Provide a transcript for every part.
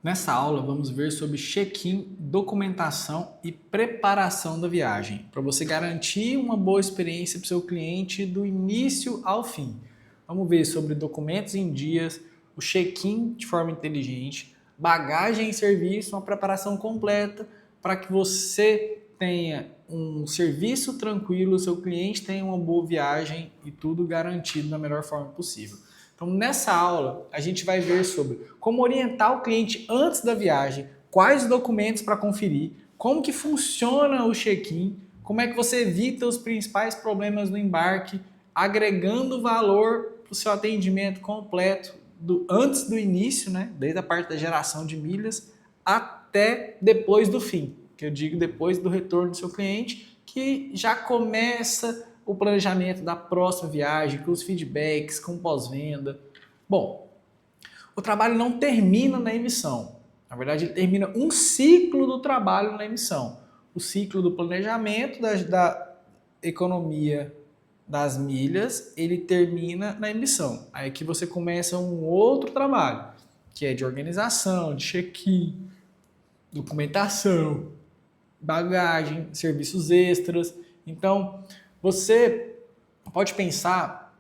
Nessa aula, vamos ver sobre check-in, documentação e preparação da viagem, para você garantir uma boa experiência para o seu cliente do início ao fim. Vamos ver sobre documentos em dias, o check-in de forma inteligente, bagagem e serviço, uma preparação completa para que você tenha um serviço tranquilo, o seu cliente tenha uma boa viagem e tudo garantido da melhor forma possível. Então, nessa aula, a gente vai ver sobre como orientar o cliente antes da viagem, quais documentos para conferir, como que funciona o check-in, como é que você evita os principais problemas no embarque, agregando valor para o seu atendimento completo antes do início, né, desde a parte da geração de milhas até depois do fim, que eu digo depois do retorno do seu cliente, que já começa o planejamento da próxima viagem, com os feedbacks, com pós-venda. Bom, o trabalho não termina na emissão. Na verdade, ele termina um ciclo do trabalho na emissão. O ciclo do planejamento da economia das milhas, ele termina na emissão. Aí que você começa um outro trabalho, que é de organização, de check-in, documentação, bagagem, serviços extras. Então, você pode pensar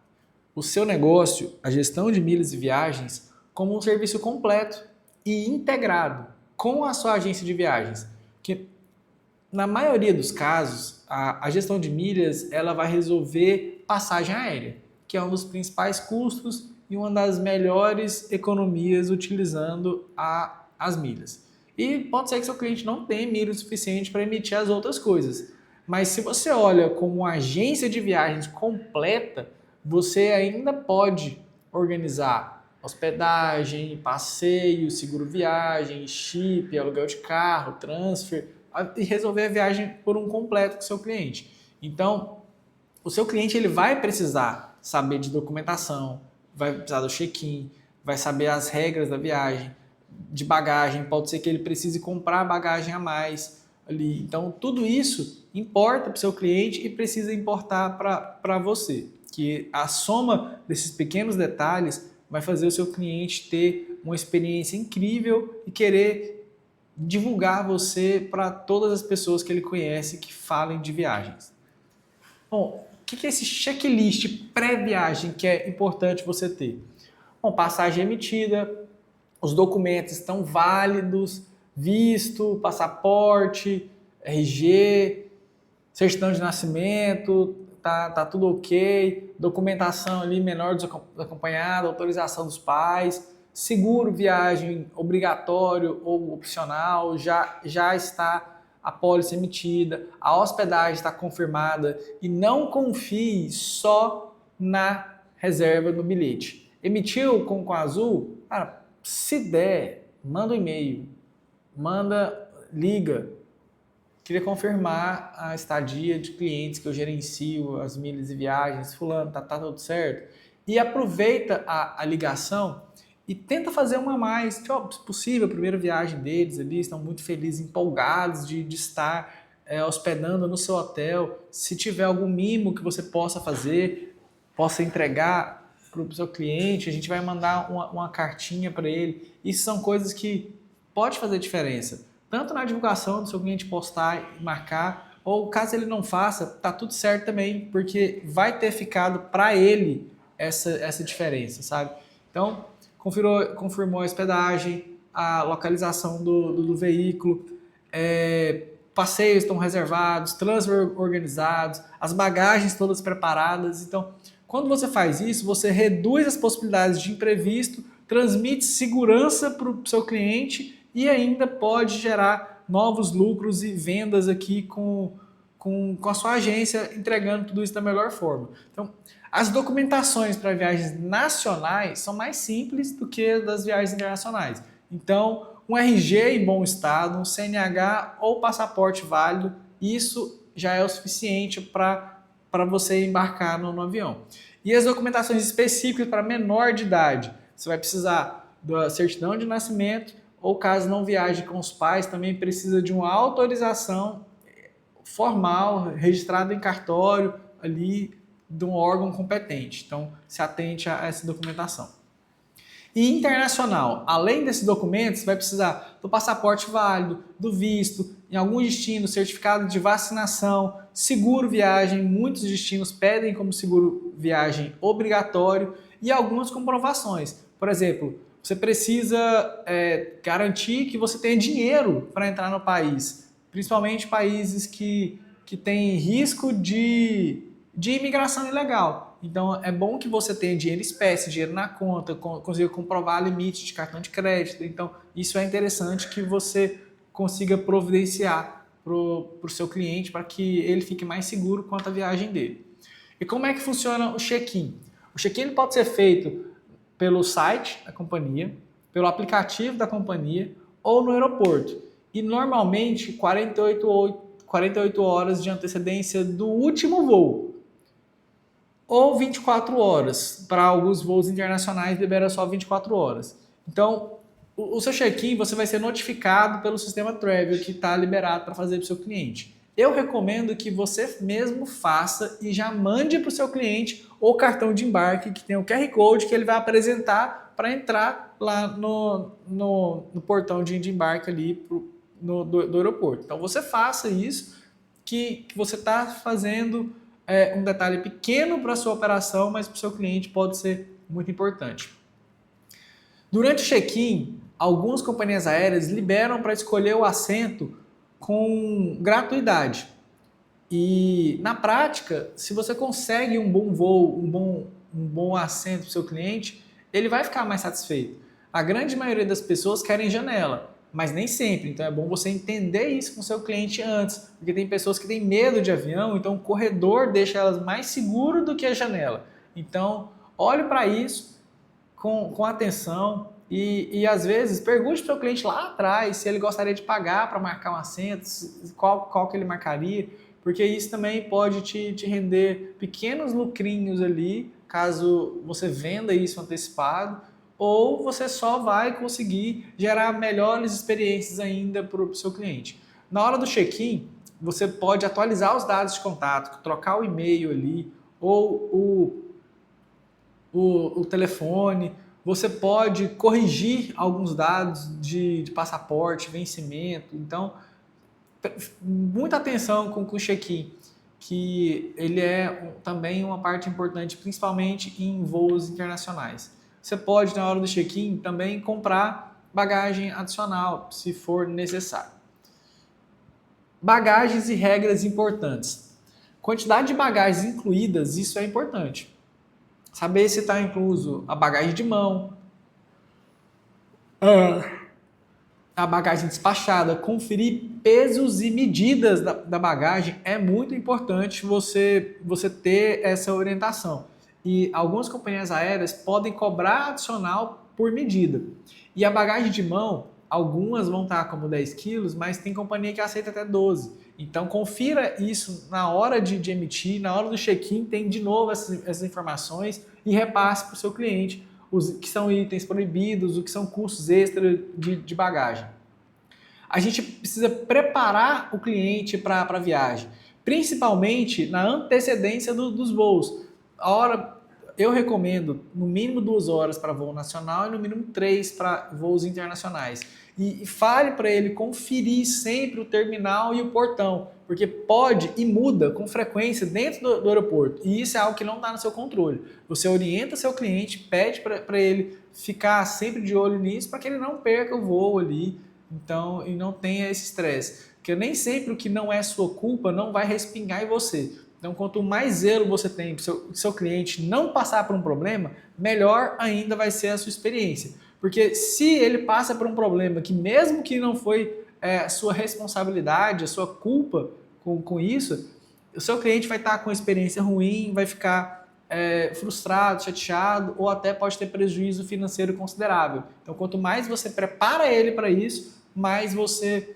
o seu negócio, a gestão de milhas e viagens, como um serviço completo e integrado com a sua agência de viagens. Que na maioria dos casos, a gestão de milhas ela vai resolver passagem aérea, que é um dos principais custos e uma das melhores economias utilizando as milhas. E pode ser que seu cliente não tenha milha suficiente para emitir as outras coisas. Mas se você olha como uma agência de viagens completa, você ainda pode organizar hospedagem, passeio, seguro viagem, chip, aluguel de carro, transfer e resolver a viagem por um completo com o seu cliente. Então, o seu cliente ele vai precisar saber de documentação, vai precisar do check-in, vai saber as regras da viagem, de bagagem, pode ser que ele precise comprar bagagem a mais ali. Então, tudo isso importa para o seu cliente e precisa importar para você. Que a soma desses pequenos detalhes vai fazer o seu cliente ter uma experiência incrível e querer divulgar você para todas as pessoas que ele conhece que falem de viagens. Bom, o que é esse checklist pré-viagem que é importante você ter? Bom, passagem emitida, os documentos estão válidos, visto, passaporte, RG, certidão de nascimento, tá tudo ok, documentação ali menor desacompanhada, autorização dos pais, seguro viagem obrigatório ou opcional, já está a pólice emitida, a hospedagem está confirmada e não confie só na reserva do bilhete. Emitiu com azul? Cara, se der, manda um e-mail, liga. Queria confirmar a estadia de clientes que eu gerencio, as milhas e viagens, fulano, tá tudo certo? E aproveita a ligação e tenta fazer uma a mais. Se possível, a primeira viagem deles ali, estão muito felizes, empolgados de estar hospedando no seu hotel. Se tiver algum mimo que você possa fazer, possa entregar para o seu cliente, a gente vai mandar uma cartinha para ele. Isso são coisas que pode fazer diferença. Tanto na divulgação do seu cliente postar e marcar, ou caso ele não faça, tá tudo certo também, porque vai ter ficado para ele essa diferença, sabe? Então, confirmou a hospedagem, a localização do veículo, passeios estão reservados, transfer organizados, as bagagens todas preparadas. Então, quando você faz isso, você reduz as possibilidades de imprevisto, transmite segurança para o seu cliente e ainda pode gerar novos lucros e vendas aqui com a sua agência, entregando tudo isso da melhor forma. Então, as documentações para viagens nacionais são mais simples do que as das viagens internacionais. Então, um RG em bom estado, um CNH ou passaporte válido, isso já é o suficiente para você embarcar no avião. E as documentações específicas para menor de idade, você vai precisar da certidão de nascimento, ou caso não viaje com os pais, também precisa de uma autorização formal, registrada em cartório ali de um órgão competente. Então, se atente a essa documentação. E internacional, além desses documentos, vai precisar do passaporte válido, do visto, em alguns destinos, certificado de vacinação, seguro viagem, muitos destinos pedem como seguro viagem obrigatório e algumas comprovações. Por exemplo, você precisa garantir que você tenha dinheiro para entrar no país, principalmente países que têm risco de imigração ilegal. Então, é bom que você tenha dinheiro em espécie, dinheiro na conta, consiga comprovar limite de cartão de crédito. Então, isso é interessante que você consiga providenciar para o seu cliente para que ele fique mais seguro quanto à viagem dele. E como é que funciona o check-in? O check-in pode ser feito pelo site da companhia, pelo aplicativo da companhia ou no aeroporto. E normalmente 48 horas de antecedência do último voo. Ou 24 horas. Para alguns voos internacionais libera só 24 horas. Então, o seu check-in você vai ser notificado pelo sistema Travel que está liberado para fazer para o seu cliente. Eu recomendo que você mesmo faça e já mande para o seu cliente o cartão de embarque que tem o QR Code que ele vai apresentar para entrar lá no portão de embarque ali do aeroporto. Então você faça isso que você está fazendo um detalhe pequeno para a sua operação, mas para o seu cliente pode ser muito importante. Durante o check-in, algumas companhias aéreas liberam para escolher o assento com gratuidade. E na prática, se você consegue um bom voo, um bom assento para o seu cliente, ele vai ficar mais satisfeito. A grande maioria das pessoas querem janela, mas nem sempre. Então é bom você entender isso com o seu cliente antes, porque tem pessoas que têm medo de avião, então o corredor deixa elas mais seguras do que a janela. Então olhe para isso com atenção e às vezes pergunte para o seu cliente lá atrás se ele gostaria de pagar para marcar um assento, qual que ele marcaria, porque isso também pode te render pequenos lucrinhos ali, caso você venda isso antecipado, ou você só vai conseguir gerar melhores experiências ainda para o seu cliente. Na hora do check-in, você pode atualizar os dados de contato, trocar o e-mail ali, ou o telefone, você pode corrigir alguns dados de passaporte, vencimento. Então, muita atenção com o check-in, que ele é também uma parte importante, principalmente em voos internacionais. Você pode, na hora do check-in, também comprar bagagem adicional, se for necessário. Bagagens e regras importantes. Quantidade de bagagens incluídas, isso é importante. Saber se está incluso a bagagem de mão, a bagagem despachada, conferir pesos e medidas da bagagem. É muito importante você ter essa orientação. E algumas companhias aéreas podem cobrar adicional por medida. E a bagagem de mão, algumas vão estar como 10 quilos, mas tem companhia que aceita até 12. Então confira isso na hora de emitir, na hora do check-in, tem de novo essas informações e repasse para o seu cliente os que são itens proibidos, o que são custos extras de bagagem. A gente precisa preparar o cliente para a viagem, principalmente na antecedência dos voos. Eu recomendo no mínimo 2 horas para voo nacional e no mínimo 3 para voos internacionais. E fale para ele conferir sempre o terminal e o portão, porque pode e muda com frequência dentro do aeroporto. E isso é algo que não está no seu controle. Você orienta seu cliente, pede para ele ficar sempre de olho nisso para que ele não perca o voo ali, então, e não tenha esse estresse. Porque nem sempre o que não é sua culpa não vai respingar em você. Então, quanto mais zelo você tem para o seu cliente não passar por um problema, melhor ainda vai ser a sua experiência. Porque se ele passa por um problema que mesmo que não foi a sua responsabilidade, a sua culpa com isso, o seu cliente vai estar com uma experiência ruim, vai ficar frustrado, chateado ou até pode ter prejuízo financeiro considerável. Então, quanto mais você prepara ele para isso, mais você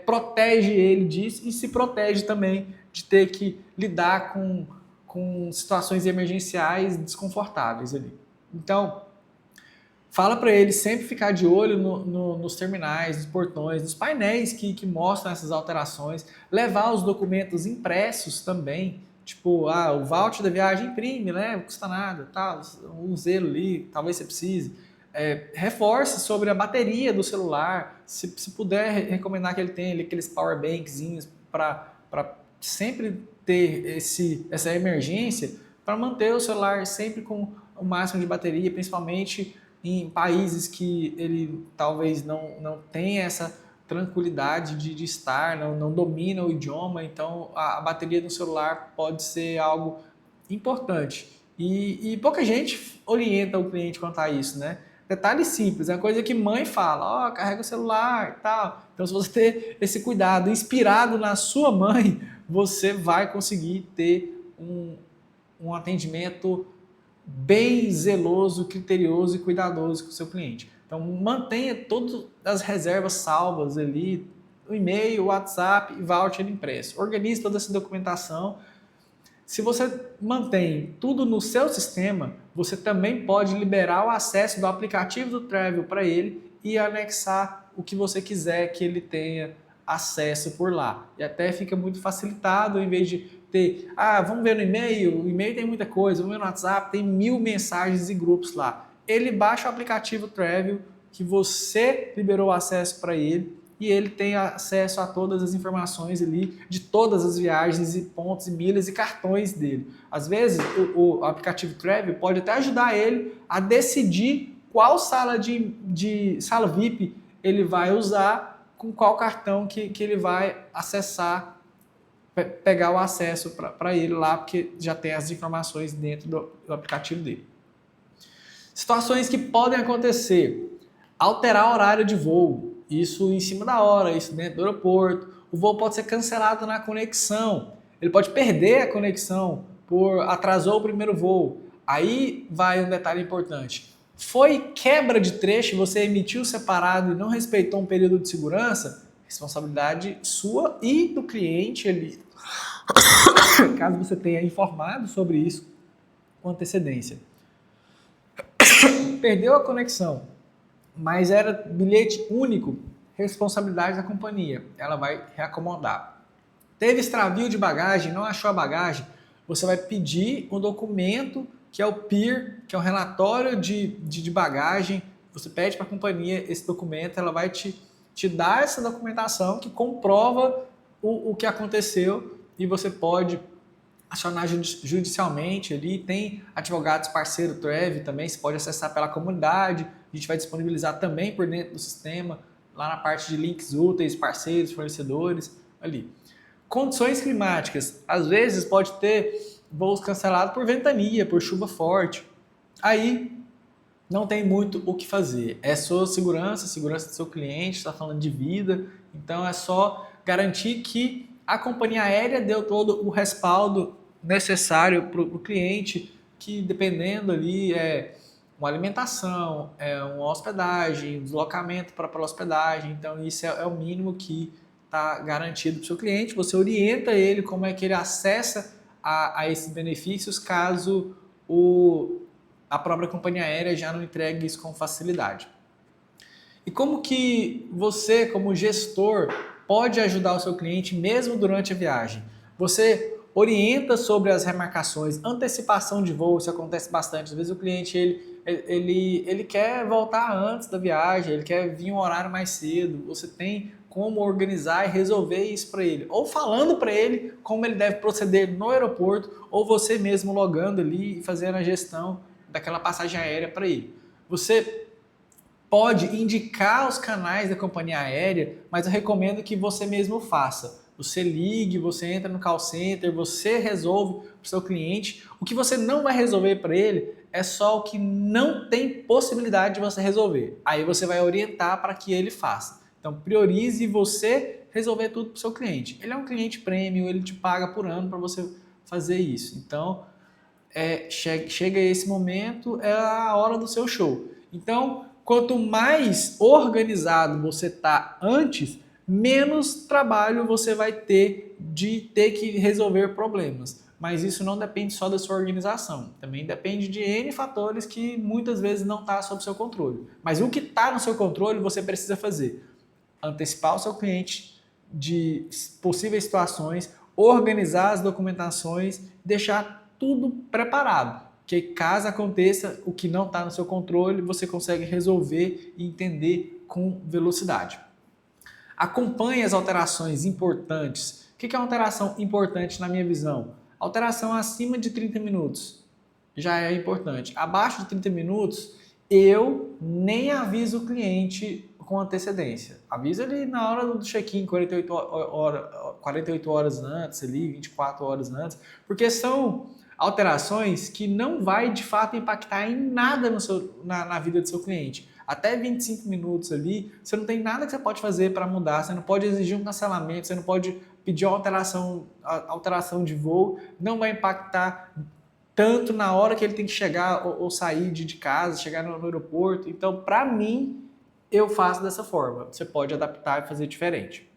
protege ele disso e se protege também de ter que lidar com situações emergenciais desconfortáveis ali. Então, fala para ele sempre ficar de olho nos terminais, nos portões, nos painéis que mostram essas alterações, levar os documentos impressos também, tipo, o voucher da viagem imprime, né? Não custa nada, tal, um zelo ali, talvez você precise. Reforce sobre a bateria do celular, se puder recomendar que ele tenha ali aqueles power bankzinhos para sempre ter essa emergência, para manter o celular sempre com o máximo de bateria, principalmente em países que ele talvez não tenha essa tranquilidade de estar, não domina o idioma, então a bateria do celular pode ser algo importante. E pouca gente orienta o cliente quanto a isso, né? Detalhe simples, é uma coisa que mãe fala, ó, carrega o celular e tal. Então, se você ter esse cuidado inspirado na sua mãe, você vai conseguir ter um atendimento bem zeloso, criterioso e cuidadoso com o seu cliente. Então, mantenha todas as reservas salvas ali, o e-mail, o WhatsApp e voucher impresso. Organize toda essa documentação. Se você mantém tudo no seu sistema, você também pode liberar o acesso do aplicativo do Travel para ele e anexar o que você quiser que ele tenha acesso por lá. E até fica muito facilitado, em vez de ter, vamos ver no e-mail, o e-mail tem muita coisa, vamos ver no WhatsApp, tem 1000 mensagens e grupos lá. Ele baixa o aplicativo Travel, que você liberou o acesso para ele, e ele tem acesso a todas as informações ali de todas as viagens e pontos e milhas e cartões dele. Às vezes, o aplicativo Travel pode até ajudar ele a decidir qual sala sala VIP ele vai usar, com qual cartão que ele vai acessar, pegar o acesso para ele lá, porque já tem as informações dentro do aplicativo dele. Situações que podem acontecer: alterar o horário de voo. Isso em cima da hora, isso dentro do aeroporto. O voo pode ser cancelado na conexão. Ele pode perder a conexão atrasou o primeiro voo. Aí vai um detalhe importante. Foi quebra de trecho, você emitiu separado e não respeitou um período de segurança, responsabilidade sua e do cliente ali. Caso você tenha informado sobre isso com antecedência. Perdeu a conexão, mas era bilhete único, responsabilidade da companhia, ela vai reacomodar. Teve extravio de bagagem, não achou a bagagem, você vai pedir um documento que é o PIR, que é um relatório de bagagem, você pede para a companhia esse documento, ela vai te dar essa documentação que comprova o que aconteceu e você pode acionar judicialmente ali, tem advogados parceiro Travel também, você pode acessar pela comunidade, a gente vai disponibilizar também por dentro do sistema, lá na parte de links úteis, parceiros, fornecedores, ali. Condições climáticas, às vezes pode ter voos cancelados por ventania, por chuva forte, aí não tem muito o que fazer, é sua segurança, segurança do seu cliente, está falando de vida, então é só garantir que a companhia aérea deu todo o respaldo necessário para o cliente, que dependendo ali uma alimentação, uma hospedagem, um deslocamento para a hospedagem, então isso é o mínimo que está garantido para o seu cliente. Você orienta ele como é que ele acessa a esses benefícios caso a própria companhia aérea já não entregue isso com facilidade. E como que você, como gestor, pode ajudar o seu cliente mesmo durante a viagem? Você orienta sobre as remarcações, antecipação de voo, isso acontece bastante. Às vezes o cliente ele quer voltar antes da viagem, ele quer vir um horário mais cedo. Você tem como organizar e resolver isso para ele. Ou falando para ele como ele deve proceder no aeroporto, ou você mesmo logando ali e fazendo a gestão daquela passagem aérea para ele. Você pode indicar os canais da companhia aérea, mas eu recomendo que você mesmo faça. Você ligue, você entra no call center, você resolve para o seu cliente. O que você não vai resolver para ele é só o que não tem possibilidade de você resolver. Aí você vai orientar para que ele faça. Então priorize você resolver tudo para o seu cliente. Ele é um cliente premium, ele te paga por ano para você fazer isso. Então chega esse momento, é a hora do seu show. Então, quanto mais organizado você está antes, menos trabalho você vai ter de ter que resolver problemas. Mas isso não depende só da sua organização. Também depende de N fatores que muitas vezes não está sob seu controle. Mas o que está no seu controle você precisa fazer. Antecipar o seu cliente de possíveis situações, organizar as documentações, deixar tudo preparado. porque caso aconteça o que não está no seu controle, você consegue resolver e entender com velocidade. Acompanhe as alterações importantes. O que é uma alteração importante na minha visão? Alteração acima de 30 minutos já é importante. Abaixo de 30 minutos, eu nem aviso o cliente com antecedência. Avisa ele na hora do check-in, 48 horas antes, ali, 24 horas antes, porque são alterações que não vai de fato impactar em nada na vida do seu cliente. Até 25 minutos ali, você não tem nada que você pode fazer para mudar, você não pode exigir um cancelamento, você não pode pedir uma alteração de voo, não vai impactar tanto na hora que ele tem que chegar ou sair de casa, chegar no aeroporto. Então, para mim, eu faço dessa forma. Você pode adaptar e fazer diferente.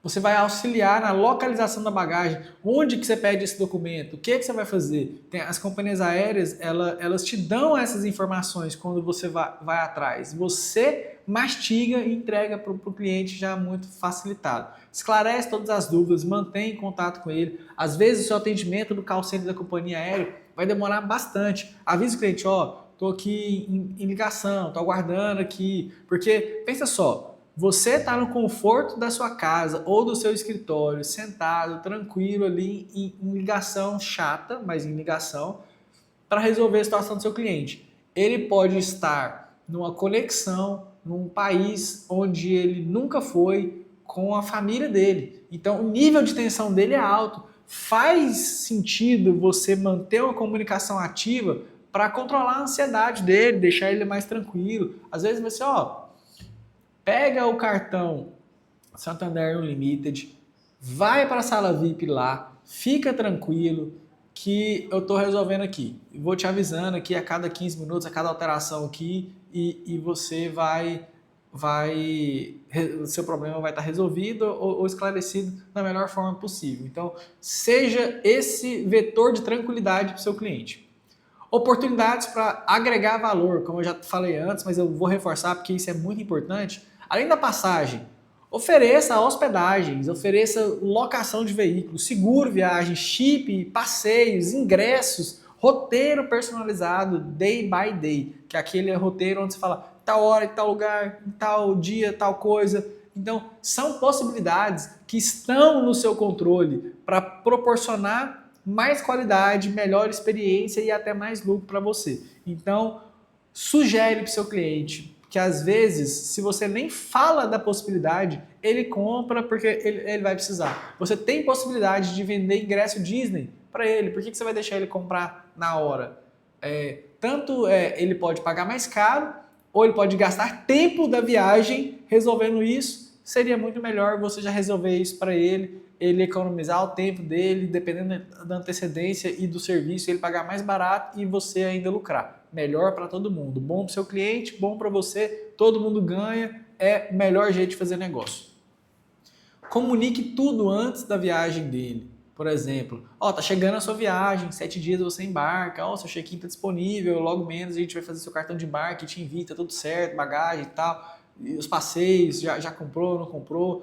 Você vai auxiliar na localização da bagagem. Onde que você pede esse documento? O que você vai fazer? As companhias aéreas, elas te dão essas informações quando você vai atrás. Você mastiga e entrega para o cliente já muito facilitado. Esclarece todas as dúvidas, mantém contato com ele. Às vezes o seu atendimento no call center da companhia aérea vai demorar bastante. Avisa o cliente, estou aqui em ligação, estou aguardando aqui. Porque, pensa só, você está no conforto da sua casa ou do seu escritório, sentado, tranquilo ali, em ligação chata, mas em ligação, para resolver a situação do seu cliente. Ele pode estar numa conexão, num país onde ele nunca foi, com a família dele. Então, o nível de tensão dele é alto. Faz sentido você manter uma comunicação ativa para controlar a ansiedade dele, deixar ele mais tranquilo. Às vezes você, pega o cartão Santander Unlimited, vai para a sala VIP lá, fica tranquilo que eu estou resolvendo aqui. Vou te avisando aqui a cada 15 minutos, a cada alteração aqui e você o seu problema vai estar resolvido ou esclarecido da melhor forma possível. Então, seja esse vetor de tranquilidade para o seu cliente. Oportunidades para agregar valor, como eu já falei antes, mas eu vou reforçar porque isso é muito importante. Além da passagem, ofereça hospedagens, ofereça locação de veículos, seguro viagem, chip, passeios, ingressos, roteiro personalizado day by day, que é aquele roteiro onde você fala tal hora, em tal lugar, em tal dia, tal coisa. Então, são possibilidades que estão no seu controle para proporcionar mais qualidade, melhor experiência e até mais lucro para você. Então, sugere para o seu cliente que às vezes, se você nem fala da possibilidade, ele compra porque ele vai precisar. Você tem possibilidade de vender ingresso Disney para ele, por que você vai deixar ele comprar na hora? Ele pode pagar mais caro, ou ele pode gastar tempo da viagem resolvendo isso. Seria muito melhor você já resolver isso para ele economizar o tempo dele, dependendo da antecedência e do serviço, ele pagar mais barato e você ainda lucrar. Melhor para todo mundo. Bom para o seu cliente, bom para você, todo mundo ganha, é o melhor jeito de fazer negócio. Comunique tudo antes da viagem dele. Por exemplo, tá chegando a sua viagem, 7 dias você embarca, seu check-in está disponível, logo menos a gente vai fazer seu cartão de embarque, te invita, tudo certo, bagagem e tal, e os passeios, já comprou, não comprou,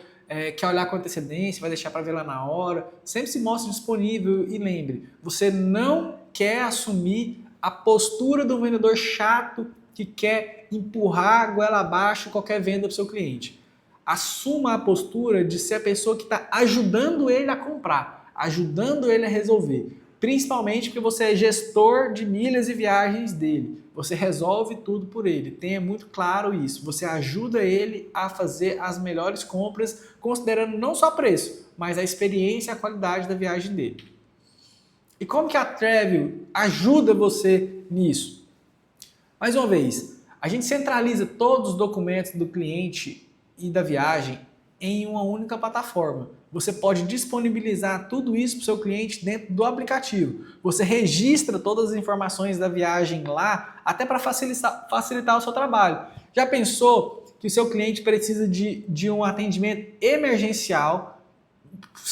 quer olhar com antecedência, vai deixar para ver lá na hora, sempre se mostre disponível e lembre, você não quer assumir a postura do vendedor chato que quer empurrar a goela abaixo qualquer venda para o seu cliente. Assuma a postura de ser a pessoa que está ajudando ele a comprar, ajudando ele a resolver. Principalmente porque você é gestor de milhas e viagens dele. Você resolve tudo por ele. Tenha muito claro isso. Você ajuda ele a fazer as melhores compras, considerando não só preço, mas a experiência e a qualidade da viagem dele. E como que a Travel ajuda você nisso? Mais uma vez, a gente centraliza todos os documentos do cliente e da viagem em uma única plataforma. Você pode disponibilizar tudo isso para o seu cliente dentro do aplicativo. Você registra todas as informações da viagem lá, até para facilitar o seu trabalho. Já pensou que o seu cliente precisa de um atendimento emergencial,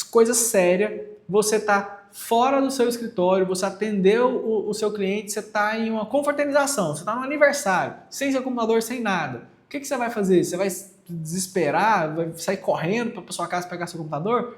coisa séria, você está fora do seu escritório, você atendeu o seu cliente, você está em uma confraternização, você está no aniversário, sem seu computador, sem nada. O que você vai fazer? Você vai desesperar, vai sair correndo para sua casa pegar seu computador?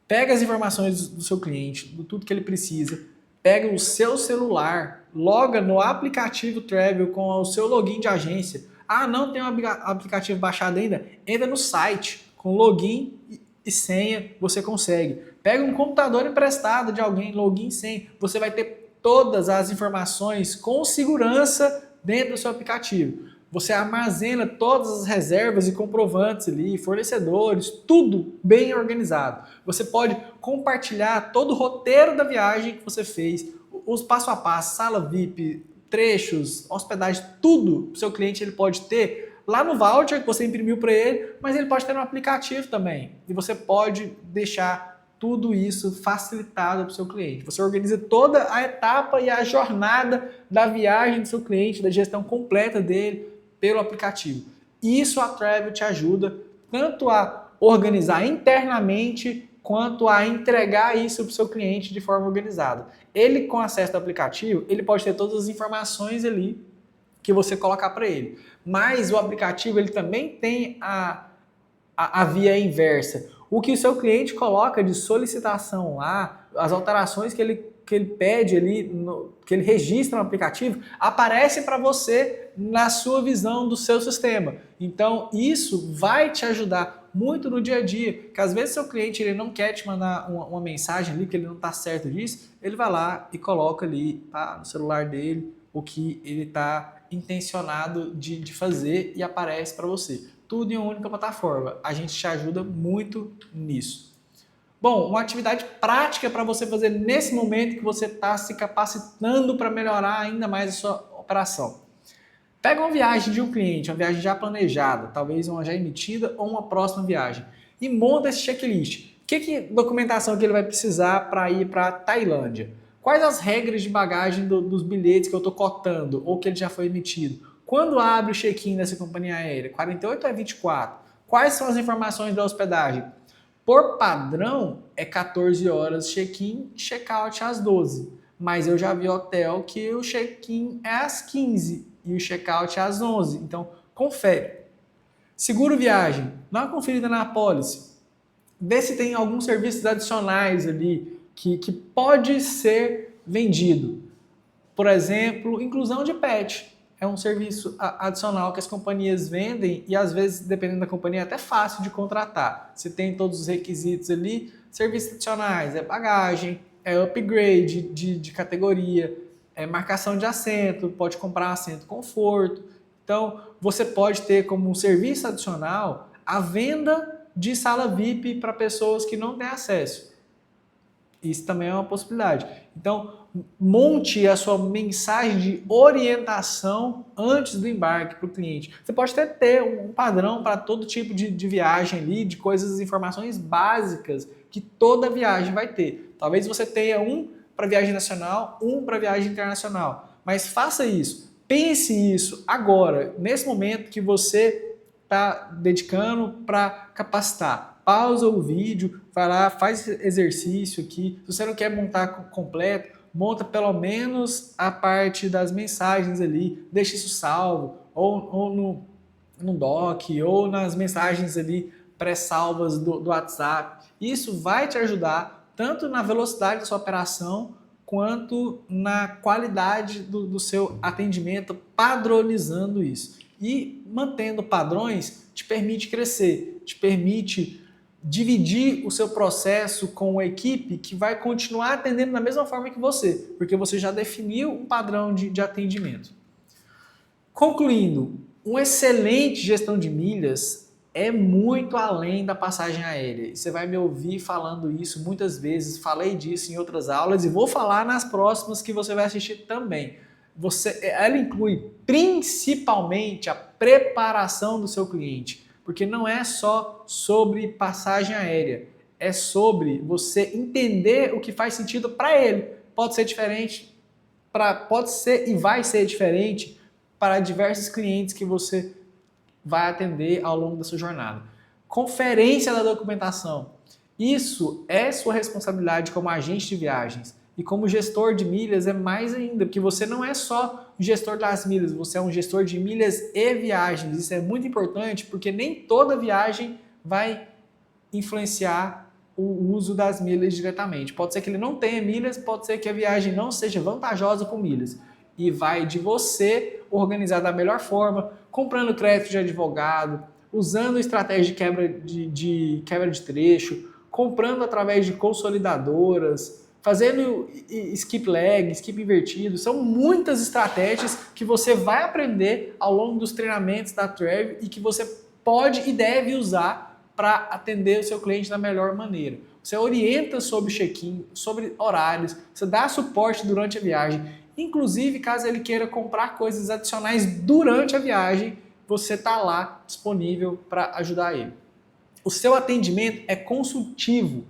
Pega as informações do seu cliente, de tudo que ele precisa, pega o seu celular, loga no aplicativo Travel com o seu login de agência. Ah, não tem um aplicativo baixado ainda? Entra no site com login e senha, você consegue. Pega um computador emprestado de alguém, login e senha, você vai ter todas as informações com segurança dentro do seu aplicativo. Você armazena todas as reservas e comprovantes ali, fornecedores, tudo bem organizado. Você pode compartilhar todo o roteiro da viagem que você fez, os passo a passo, sala VIP, trechos, hospedagem, tudo o seu cliente ele pode ter lá no voucher que você imprimiu para ele, mas ele pode ter no aplicativo também. E você pode deixar tudo isso facilitado para o seu cliente. Você organiza toda a etapa e a jornada da viagem do seu cliente, da gestão completa dele pelo aplicativo. Isso a Travel te ajuda tanto a organizar internamente quanto a entregar isso para o seu cliente de forma organizada. Ele, com acesso ao aplicativo, ele pode ter todas as informações ali que você colocar para ele. Mas o aplicativo ele também tem a via inversa. O que o seu cliente coloca de solicitação lá, as alterações que ele pede ali, que ele registra no aplicativo, aparece para você na sua visão do seu sistema. Então, isso vai te ajudar muito no dia a dia, que às vezes seu cliente ele não quer te mandar uma mensagem ali, que ele não está certo disso, ele vai lá e coloca ali no celular dele o que ele está intencionado de fazer e aparece para você. Tudo em uma única plataforma. A gente te ajuda muito nisso. Bom, uma atividade prática para você fazer nesse momento que você está se capacitando para melhorar ainda mais a sua operação. Pega uma viagem de um cliente, uma viagem já planejada, talvez uma já emitida ou uma próxima viagem, e monta esse checklist. Que documentação que ele vai precisar para ir para a Tailândia? Quais as regras de bagagem dos bilhetes que eu estou cotando ou que ele já foi emitido? Quando abre o check-in dessa companhia aérea? 48 ou é 24? Quais são as informações da hospedagem? Por padrão, é 14 horas check-in e check-out às 12. Mas eu já vi hotel que o check-in é às 15 e o check-out é às 11. Então, confere. Seguro viagem. Dá uma conferida na apólice. Vê se tem alguns serviços adicionais ali que pode ser vendido. Por exemplo, inclusão de pet. É um serviço adicional que as companhias vendem e às vezes, dependendo da companhia, é até fácil de contratar. Você tem todos os requisitos ali, serviços adicionais, é bagagem, é upgrade de categoria, é marcação de assento, pode comprar assento conforto. Então, você pode ter como um serviço adicional a venda de sala VIP para pessoas que não têm acesso. Isso também é uma possibilidade. Então, monte a sua mensagem de orientação antes do embarque para o cliente. Você pode até ter um padrão para todo tipo de viagem ali, de coisas, informações básicas que toda viagem vai ter. Talvez você tenha um para viagem nacional, um para viagem internacional. Mas faça isso. Pense isso agora, nesse momento que você está dedicando para capacitar. Pausa o vídeo, vai lá, faz exercício aqui. Se você não quer montar completo, monta pelo menos a parte das mensagens ali, deixa isso salvo, ou no doc, ou nas mensagens ali pré-salvas do WhatsApp. Isso vai te ajudar tanto na velocidade da sua operação, quanto na qualidade do seu atendimento, padronizando isso. E mantendo padrões te permite crescer, te permite dividir o seu processo com uma equipe que vai continuar atendendo da mesma forma que você, porque você já definiu um padrão de atendimento. Concluindo, uma excelente gestão de milhas é muito além da passagem aérea. Você vai me ouvir falando isso muitas vezes, falei disso em outras aulas e vou falar nas próximas que você vai assistir também. Ela inclui principalmente a preparação do seu cliente. Porque não é só sobre passagem aérea, é sobre você entender o que faz sentido para ele. Pode ser diferente, pode ser e vai ser diferente para diversos clientes que você vai atender ao longo da sua jornada. Conferência da documentação. Isso é sua responsabilidade como agente de viagens. E como gestor de milhas é mais ainda, porque você não é só o gestor das milhas, você é um gestor de milhas e viagens. Isso é muito importante porque nem toda viagem vai influenciar o uso das milhas diretamente. Pode ser que ele não tenha milhas, pode ser que a viagem não seja vantajosa com milhas. E vai de você organizar da melhor forma, comprando crédito de advogado, usando estratégia de quebra de trecho, comprando através de consolidadoras, fazendo skip leg, skip invertido. São muitas estratégias que você vai aprender ao longo dos treinamentos da Travel e que você pode e deve usar para atender o seu cliente da melhor maneira. Você orienta sobre check-in, sobre horários, você dá suporte durante a viagem. Inclusive, caso ele queira comprar coisas adicionais durante a viagem, você está lá disponível para ajudar ele. O seu atendimento é consultivo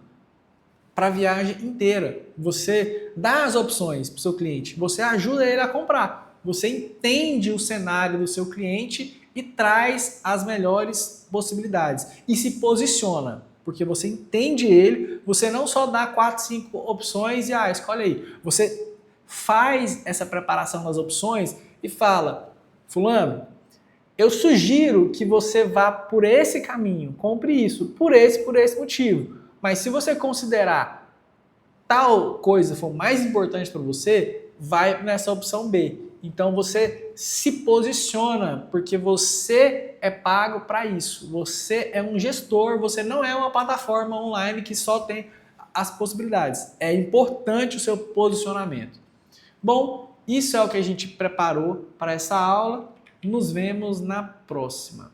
para a viagem inteira. Você dá as opções para o seu cliente, você ajuda ele a comprar. Você entende o cenário do seu cliente e traz as melhores possibilidades. E se posiciona, porque você entende ele, você não só dá 4, 5 opções e escolhe aí. Você faz essa preparação das opções e fala, fulano, eu sugiro que você vá por esse caminho, compre isso, por esse motivo. Mas se você considerar tal coisa for mais importante para você, vai nessa opção B. Então você se posiciona, porque você é pago para isso. Você é um gestor, você não é uma plataforma online que só tem as possibilidades. É importante o seu posicionamento. Bom, isso é o que a gente preparou para essa aula. Nos vemos na próxima.